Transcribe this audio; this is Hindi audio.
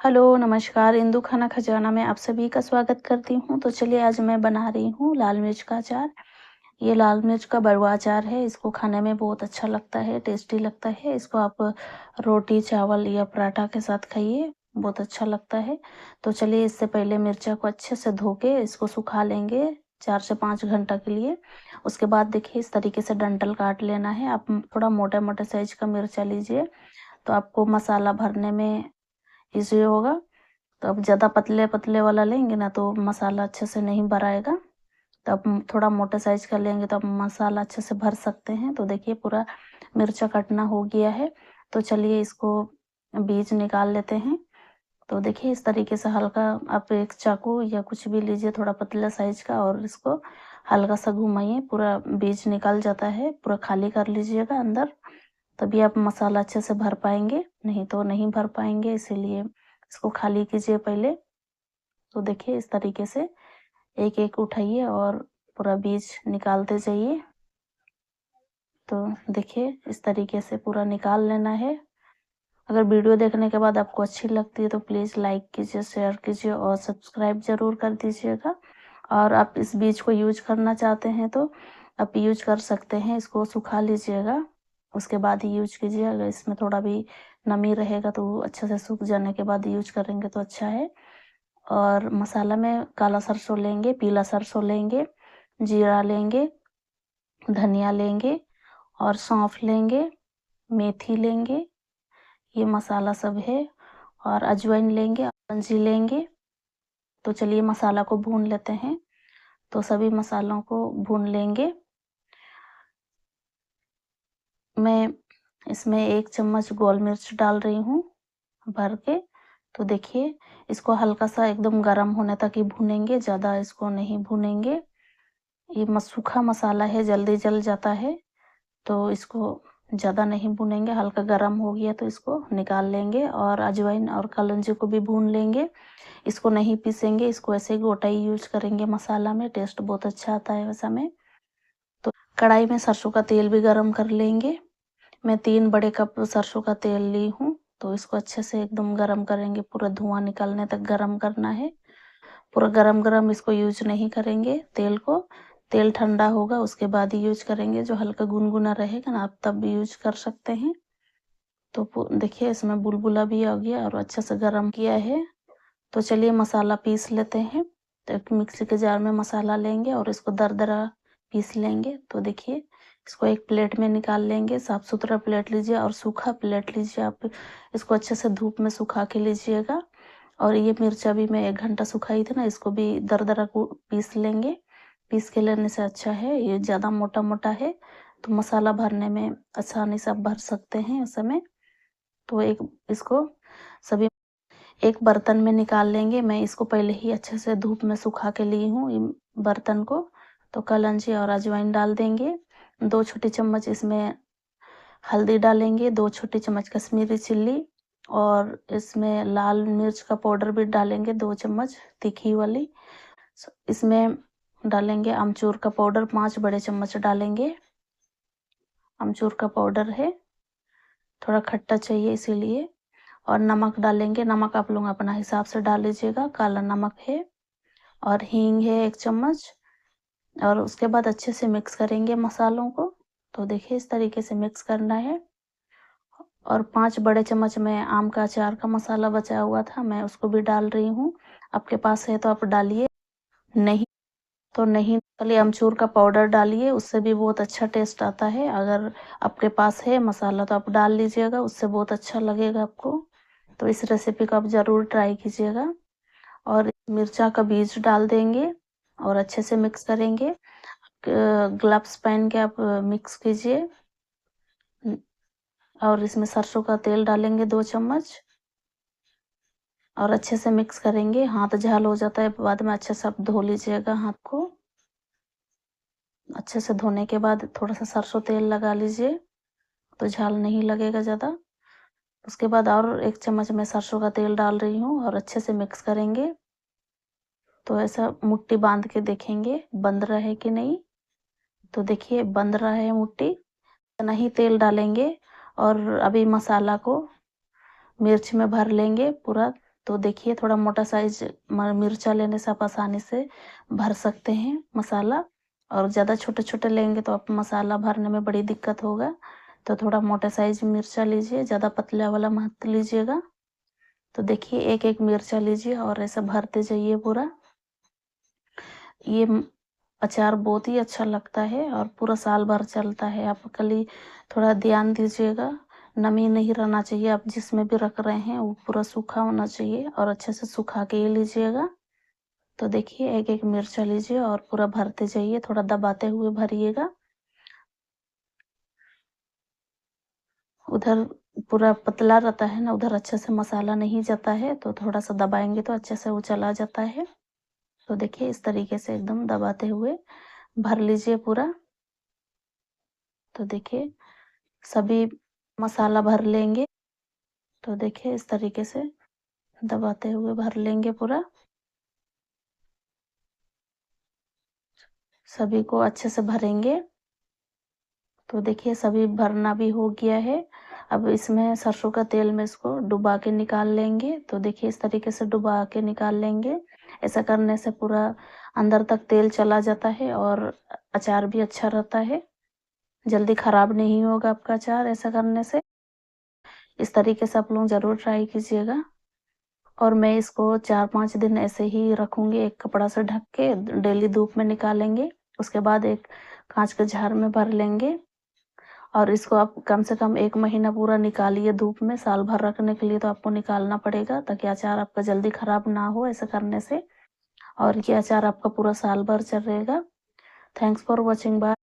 हेलो, नमस्कार। इंदु खाना खजाना में आप सभी का स्वागत करती हूँ। तो चलिए आज मैं बना रही हूँ लाल मिर्च का अचार। ये लाल मिर्च का बड़ुआ अचार है। इसको खाने में बहुत अच्छा लगता है, टेस्टी लगता है। इसको आप रोटी, चावल या पराठा के साथ खाइए, बहुत अच्छा लगता है। तो चलिए इससे पहले मिर्चा को अच्छे से धो के इसको सुखा लेंगे 4 से 5 घंटा के लिए। उसके बाद देखिए इस तरीके से डंठल काट लेना है। आप थोड़ा मोटे-मोटे साइज़ का मिर्चा लीजिए, तो आपको मसाला भरने में ईज़ी होगा। तो अब ज़्यादा पतले-पतले वाला लेंगे ना तो मसाला अच्छे से नहीं भराएगा। तो अब थोड़ा मोटे साइज़ का लेंगे तो अब मसाला अच्छे से भर सकते हैं। तो देखिए पूरा मिर्चा कटना हो गया है। तो चलिए इसको बीज निकाल लेते हैं। तो देखिए इस तरीके से हल्का आप एक चाकू या कुछ भी लीजिए थोड़ा पतला साइज़ का और इसको हल्का सा घुमाइए, पूरा बीज निकल जाता है। पूरा खाली कर लीजिएगा अंदर, तभी आप मसाला अच्छे से भर पाएँगे, नहीं तो नहीं भर पाएँगे, इसीलिए इसको खाली कीजिए पहले। तो देखिए इस तरीके से एक-एक उठाइए और पूरा बीज निकालते जाइए। तो देखिए इस तरीके से पूरा निकाल लेना है। अगर वीडियो देखने के बाद आपको अच्छी लगती है तो प्लीज़ लाइक कीजिए, शेयर कीजिए और सब्सक्राइब ज़रूर कर दीजिएगा। और आप इस बीज को यूज़ करना चाहते हैं तो आप यूज़ कर सकते हैं। इसको सुखा लीजिएगा, उसके बाद ही यूज़ कीजिए। अगर इसमें थोड़ा भी नमी रहेगा तो वो अच्छे से सूख जाने के बाद यूज़ करेंगे तो अच्छा है। और मसाला में काला सरसों लेंगे, पीला सरसों लेंगे, जीरा लेंगे, धनिया लेंगे और सौंफ लेंगे, मेथी लेंगे, ये मसाला सब है। और अजवाइन लेंगे, कलौंजी लेंगे। तो चलिए मसाला को भून लेते हैं। तो सभी मसालों को भून लेंगे। मैं इसमें 1 चम्मच गोल मिर्च डाल रही हूँ भर के। तो देखिए इसको हल्का-सा एकदम गरम होने तक ही भूनेंगे, ज़्यादा इसको नहीं भूनेंगे। ये सूखा मसाला है, जल्दी जल जाता है, तो इसको ज़्यादा नहीं भूनेंगे। हल्का गरम हो गया तो इसको निकाल लेंगे और अजवाइन और कलौंजी को भी भून लेंगे। इसको नहीं पीसेंगे, इसको ऐसे ही गोटा ही यूज़ करेंगे मसाला में, टेस्ट बहुत अच्छा आता है वैसा में। तो कढ़ाई में सरसों का तेल भी गरम कर लेंगे। मैं 3 बड़े कप सरसों का तेल ली हूँ, तो इसको अच्छे से एकदम गरम करेंगे, पूरा धुआँ निकलने तक गरम करना है। पूरा गरम-गरम इसको यूज़ नहीं करेंगे तेल को, तेल ठंडा होगा उसके बाद ही यूज़ करेंगे। जो हल्का गुनगुना रहेगा ना आप तब भी यूज़ कर सकते हैं। तो देखिए इसमें बुलबुला भी आ गया और अच्छे से गरम किया है। तो चलिए मसाला पीस लेते हैं। तो एक मिक्सी के जार में मसाला लेंगे और इसको दरदरा पीस लेंगे। तो देखिए इसको एक प्लेट में निकाल लेंगे। साफ सुथरा प्लेट लीजिए और सूखा प्लेट लीजिए। आप इसको अच्छे से धूप में सुखा के लीजिएगा। और ये मिर्चा भी मैं 1 घंटा सुखाई थी ना, इसको भी दरदरा को पीस लेंगे। पीस के लेने से अच्छा है, ये ज़्यादा मोटा-मोटा है तो मसाला भरने में आसानी से आप भर सकते हैं उस समय। तो एक इसको सभी एक बर्तन में निकाल लेंगे। मैं इसको पहले ही अच्छे से धूप में सुखा के ली हूँ बर्तन को। तो कलौंजी और अजवाइन डाल देंगे। 2 छोटी चम्मच इसमें हल्दी डालेंगे, 2 छोटी चम्मच कश्मीरी चिल्ली और इसमें लाल मिर्च का पाउडर भी डालेंगे 2 चम्मच तीखी वाली। इसमें डालेंगे अमचूर का पाउडर 5 बड़े चम्मच डालेंगे। अमचूर का पाउडर है, थोड़ा खट्टा चाहिए इसीलिए। और नमक डालेंगे, नमक आप लोग अपना हिसाब से डाल लीजिएगा, काला नमक है। और हींग है 1 चम्मच। और उसके बाद अच्छे से मिक्स करेंगे मसालों को। तो देखिए इस तरीके से मिक्स करना है। और 5 बड़े चम्मच में आम का अचार का मसाला बचा हुआ था, मैं उसको भी डाल रही हूँ। आपके पास है तो आप डालिए, नहीं तो नहीं। खाली अमचूर का पाउडर डालिए, उससे भी बहुत अच्छा टेस्ट आता है। अगर आपके पास है मसाला तो आप डाल लीजिएगा, उससे बहुत अच्छा लगेगा आपको। तो इस रेसिपी को आप ज़रूर ट्राई कीजिएगा। और मिर्चा का बीज डाल देंगे और अच्छे से मिक्स करेंगे। ग्लव्स पहन के आप मिक्स कीजिए। और इसमें सरसों का तेल डालेंगे 2 चम्मच और अच्छे से मिक्स करेंगे। हाथ झाल हो जाता है बाद में, अच्छे से आप धो लीजिएगा हाथ को। अच्छे से धोने के बाद थोड़ा सा सरसों तेल लगा लीजिए, तो झाल नहीं लगेगा ज़्यादा। उसके बाद और 1 चम्मच मैं सरसों का तेल डाल रही हूँ और अच्छे से मिक्स करेंगे। तो ऐसा मुट्ठी बांध के देखेंगे बंध रहा है कि नहीं। तो देखिए बंध रहा है मुट्ठी। इतना ही तेल डालेंगे और अभी मसाला को मिर्च में भर लेंगे पूरा। तो देखिए थोड़ा मोटा साइज मिर्चा लेने से आप आसानी से भर सकते हैं मसाला, और ज़्यादा छोटे-छोटे लेंगे तो आप मसाला भरने में बड़ी दिक्कत होगा। तो थोड़ा मोटा साइज मिर्चा लीजिए, ज़्यादा पतला वाला मत लीजिएगा। तो देखिए एक-एक मिर्चा लीजिए और ऐसा भरते जाइए पूरा। ये अचार बहुत ही अच्छा लगता है और पूरा साल भर चलता है। आप खाली थोड़ा ध्यान दीजिएगा, नमी नहीं रहना चाहिए। आप जिसमें भी रख रहे हैं वो पूरा सूखा होना चाहिए और अच्छे से सुखा के ही लीजिएगा। तो देखिए एक-एक मिर्चा लीजिए और पूरा भरते जाइए, थोड़ा दबाते हुए भरिएगा। उधर पूरा पतला रहता है ना, उधर अच्छे से मसाला नहीं जाता है, तो थोड़ा-सा दबाएँगे तो अच्छे से वो चला जाता है। तो देखिए इस तरीके से एकदम दबाते हुए भर लीजिए पूरा। तो देखिए सभी मसाला भर लेंगे। तो देखिए इस तरीके से दबाते हुए भर लेंगे पूरा। सभी को अच्छे से भरेंगे। तो देखिए सभी भरना भी हो गया है। अब इसमें सरसों का तेल में इसको डुबा के निकाल लेंगे। तो देखिए इस तरीके से डुबा के निकाल लेंगे। ऐसा करने से पूरा अंदर तक तेल चला जाता है और अचार भी अच्छा रहता है। जल्दी खराब नहीं होगा आपका अचार ऐसा करने से। इस तरीके से आप लोग ज़रूर ट्राई कीजिएगा। और मैं इसको 4-5 दिन ऐसे ही रखूँगी, एक कपड़ा से ढक के डेली धूप में निकालेंगे। उसके बाद एक काँच के जार में भर लेंगे और इसको आप कम से कम 1 महीना पूरा निकालिए धूप में। साल भर रखने के लिए तो आपको निकालना पड़ेगा ताकि अचार आपका जल्दी खराब ना हो ऐसा करने से, और ये अचार आपका पूरा साल भर चलेगा। Thanks for watching. बाय।